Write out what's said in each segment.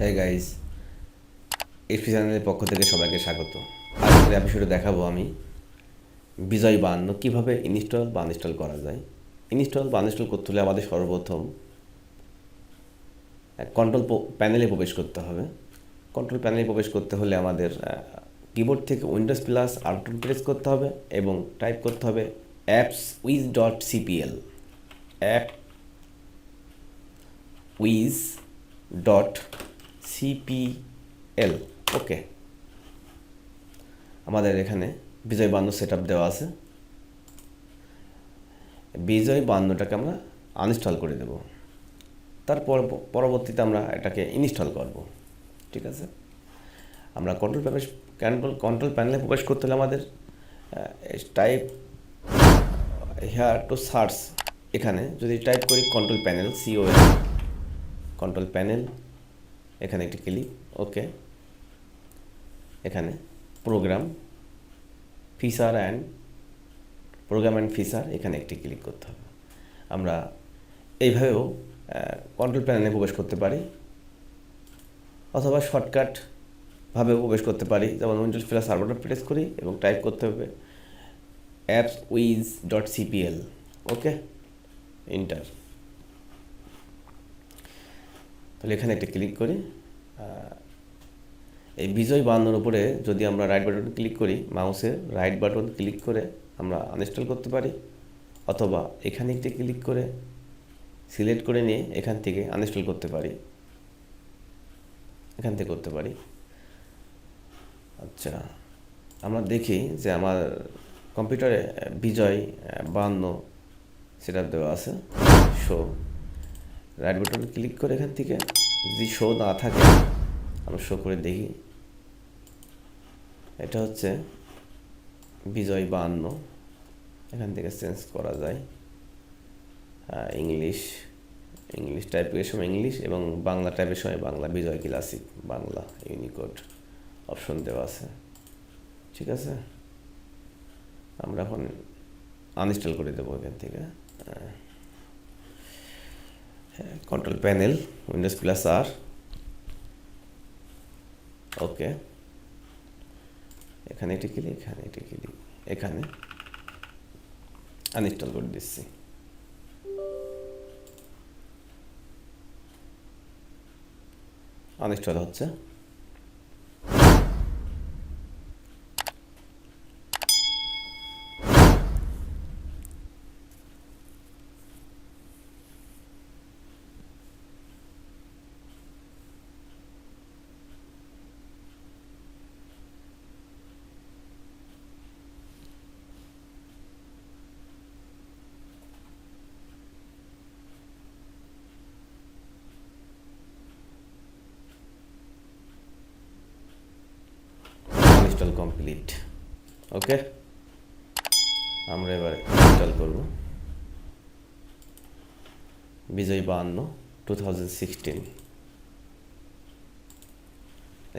হ্যাঁ guys, SP চ্যানেলের পক্ষ থেকে সবাইকে স্বাগত। আজকের এপিসোডে দেখাবো আমি বিজয় বায়ান্ন কীভাবে ইনস্টল বা আনইনস্টল করা যায়। ইনস্টল বা আনইনস্টল করতে হলে আমাদের সর্বপ্রথম কন্ট্রোল প্যানেলে প্রবেশ করতে হবে। কন্ট্রোল প্যানেলে প্রবেশ করতে হলে আমাদের কিবোর্ড থেকে উইন্ডোজ প্লাস R2 প্রেস করতে হবে এবং টাইপ করতে হবে apps wiz dot CPL app wiz dot CPL. Okay, আমাদের এখানে বিজয় বায়ান্ন সেট আপ দেওয়া আছে। বিজয় বায়ান্নটাকে আমরা আনইনস্টল করে দেব, তারপর পরবর্তীতে আমরা এটাকে ইনস্টল করব। ঠিক আছে, আমরা কন্ট্রোল প্যানেলে প্রবেশ করতে হলে আমাদের টাইপ হেয়ার টু সার্চ, এখানে যদি টাইপ করি control panel CON control panel, এখানে একটি ক্লিক। ওকে, এখানে প্রোগ্রাম অ্যান্ড ফিচার এখানে একটি ক্লিক করতে হবে। আমরা এইভাবেও কন্ট্রোল প্যানেলে প্রবেশ করতে পারি, অথবা শর্টকাটভাবেও প্রবেশ করতে পারি, যেমন উইন্ডোজ প্লাস R2 প্রেস করি এবং টাইপ করতে হবে apps wiz dot CPL. Okay, enter. তাহলে এখানে একটা ক্লিক করি। এই বিজয় বায়ান্নর উপরে যদি আমরা রাইট বাটন ক্লিক করি, মাউসের রাইট বাটন ক্লিক করে আমরা আনইনস্টল করতে পারি, অথবা এখানে একটি ক্লিক করে সিলেক্ট করে নিয়ে এখান থেকে আনইনস্টল করতে পারি, এখান থেকে করতে পারি। আচ্ছা, আমরা দেখি যে আমার কম্পিউটারে বিজয় বায়ান্ন সেট আপ দেওয়া আছে। শো, রাইট বাটন ক্লিক করে এখান থেকে যদি শো না থাকে আমরা শো করে দেখি। এটা হচ্ছে বিজয় বায়ান্ন, এখান থেকে চেঞ্জ করা যায়। ইংলিশ টাইপের সময় ইংলিশ এবং বাংলা টাইপের সময় বাংলা। বিজয় ক্লাসিক বাংলা ইউনিকোড অপশন দেওয়া আছে। ঠিক আছে, আমরা এখন আনইনস্টল করে দেবো এখান থেকে। Control panel Windows plus R। ওকে, এখানে এটি ক্লিক, এখানে আনইনস্টল করে দিচ্ছি। আনইনস্টল হচ্ছে। Install complete. ওকে, আমরা এবার ইনস্টল করব বিজয় বায়ান্ন 2016।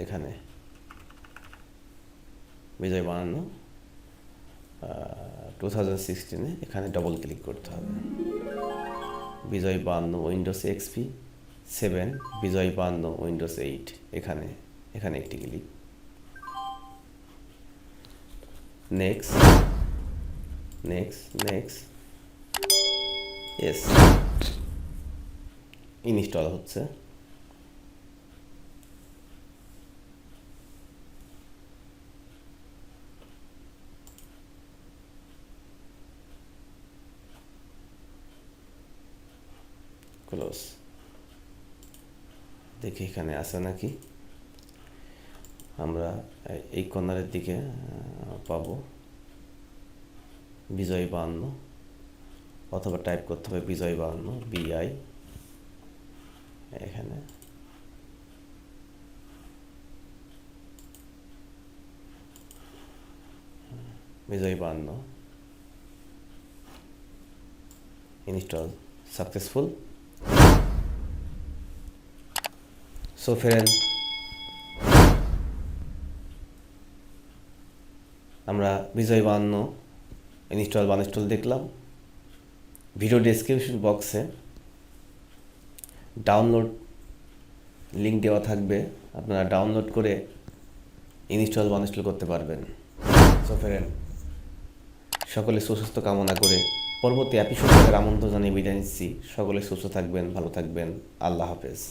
এখানে বিজয় বায়ান্ন 2016 এখানে ডবল ক্লিক করতে হবে। বিজয় বায়ান্ন উইন্ডোজ XP 7, বিজয় বায়ান্ন উইন্ডোজ 8, এখানে একটি ক্লিক। নেক্সট, ইয়েস, ইনস্টল হচ্ছে। ক্লোজ, দেখি এখানে আছে নাকি। আমরা এই কর্নারের দিকে পাবো বিজয় বায়ান্ন, অথবা টাইপ করতে হবে বিজয় বায়ান্ন BI। এখানে বিজয় বায়ান্ন ইনস্টল সাকসেসফুল। সো ফ্রেন্ড, আমরা বিজয় বায়ান্ন ইনস্টল দেখলাম। ভিডিও ডেসক্রিপশন বক্সে ডাউনলোড লিঙ্ক দেওয়া থাকবে, আপনারা ডাউনলোড করে ইনস্টল বা আনইনস্টল করতে পারবেন। সো ফ্রেন্ড, সকলে সুস্বাস্থ্য কামনা করে পরবর্তী এপিসোডের আমন্ত্রণ জানিয়ে বিদায় নিচ্ছি। সকলে সুস্থ থাকবেন, ভালো থাকবেন। আল্লাহ হাফেজ।